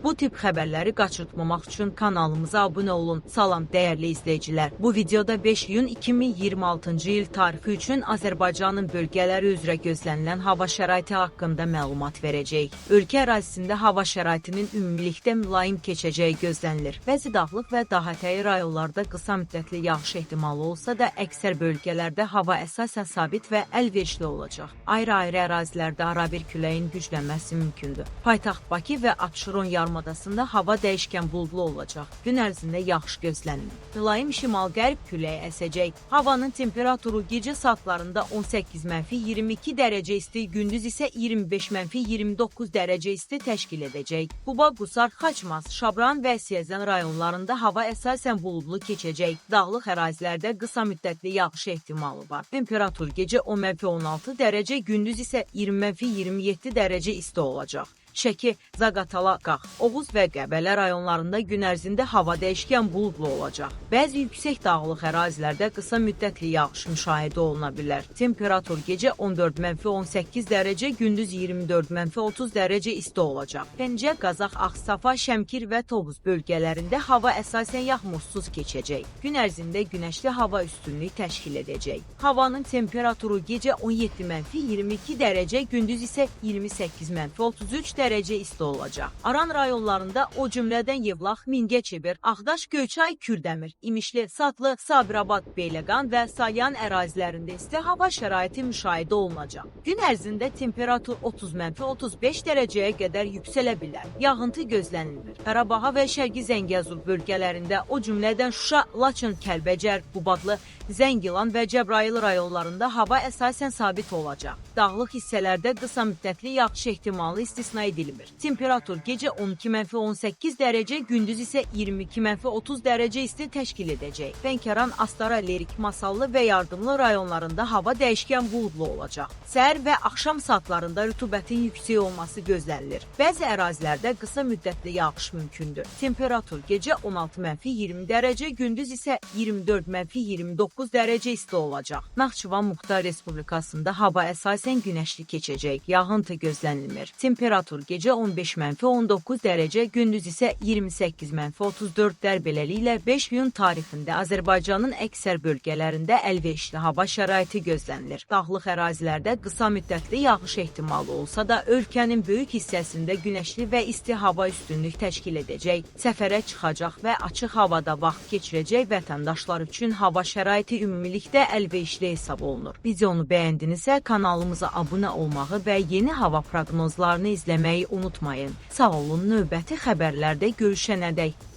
Bu tip xəbərləri qaçırtmamaq üçün kanalımıza abunə olun. Salam dəyərli izləyicilər. Bu videoda 5 iyun 2026-cı il tarixi üçün Azərbaycanın bölgələri üzrə gözlənilən hava şəraiti haqqında məlumat verəcəyik. Ölkə ərazisində hava şəraitinin ümumilikdə mülayim keçəcəyi gözlənilir. Bəzi dağlıq və dahatəyi rayonlarda qısa müddətli yağış ehtimalı olsa da, əksər bölgələrdə hava əsasən sabit və əlverişli olacaq. Ayrı-ayrı ərazilərdə arabir küləyin güclənməsi mümkündür. Paytaxt Bakı və Abşeron yarımadasında hava dəyişkən buludlu olacaq. Gün ərzində yağış gözlənilir. Mülayim şimal-qərb küləyi əsəcək. Havanın temperaturu gecə saatlarında 18-22 dərəcə isti, gündüz isə 25-29 dərəcə isti təşkil edəcək. Quba, Qusar, Xaçmaz, Şabran və Siyəzən rayonlarında hava əsasən buludlu keçəcək. Dağlıq ərazilərdə qısa müddətli yağış ehtimalı var. Temperatur gecə 10-16 dərəcə, gündüz isə 20-27 dərəcə isti olacaq. Şəki, Zaqatala, Qax, Oğuz və Qəbələ rayonlarında gün ərzində hava dəyişkən buludlu olacaq. Bəzi yüksək dağlıq ərazilərdə qısa müddətli yağış müşahidə oluna bilər. Temperatur gecə 14-18 dərəcə, gündüz 24-30 dərəcə isti olacaq. Gəncə, Qazax, Ağstafa, Şəmkir və Tovuz bölgələrində hava əsasən yağmursuz keçəcək. Gün ərzində günəşli hava üstünlüyü təşkil edəcək. Havanın temperaturu gecə 17-22 dərəcə, gündüz isə 28-33 dərəcə isti olacaq. Aran rayonlarında, o cümlədən Yevlax, Mingəçevir, Ağdaş, Göyçay, Kürdəmir, İmişli, Satlı, Sabirabad, Beyləqan və Salyan ərazilərində isə hava şəraiti müşahidə olunacaq. Gün ərzində temperatur 30-35 dərəcəyə qədər yüksələ bilər. Yağıntı gözlənilir. Qarabağa və Şərqi Zəngəzur bölgələrində, o cümlədən Şuşa, Laçın, Kəlbəcər, Qubadlı, Zəngilan və Cəbrayıl rayonlarında hava əsasən sabit olacaq. Dağlıq hissələrdə qısa müddətli yağış ehtimalı istisna edilmir. Temperatur gecə 12-18 dərəcə, gündüz isə 22-30 dərəcə isti təşkil edəcək. Lənkəran, Astara, Lerik, Masallı və Yardımlı rayonlarında hava dəyişkən buludlu olacaq. Səhər və axşam saatlarında rütubətin yüksək olması gözlənilir. Bəzi ərazilərdə qısa müddətli yağış mümkündür. Temperatur gecə 16-20 dərəcə, gündüz isə 24-29 dərəcə isti olacaq. Naxçıvan Muxtar Respublikasında hava əsasən günəşli keçəcək. Yağıntı gözlənilmir. Temperatur gecə 15-19 dərəcə, gündüz isə 28-34 dərəcə. Beləliklə 5 iyun tarixində Azərbaycanın əksər bölgələrində əlverişli hava şəraiti gözlənilir. Dağlıq ərazilərdə qısa müddətli yağış ehtimalı olsa da, ölkənin böyük hissəsində günəşli və isti hava üstünlük təşkil edəcək. Səfərə çıxacaq və açıq havada vaxt keçirəcək vətəndaşlar üçün hava şəraiti ümumilikdə əlverişli hesab olunur. Videonu bəyəndinizsə, kanalımıza abunə olmağı və yeni hava proqnozlarını izləməyi unutmayın. Sağ olun, növbəti xəbərlərdə görüşənədək.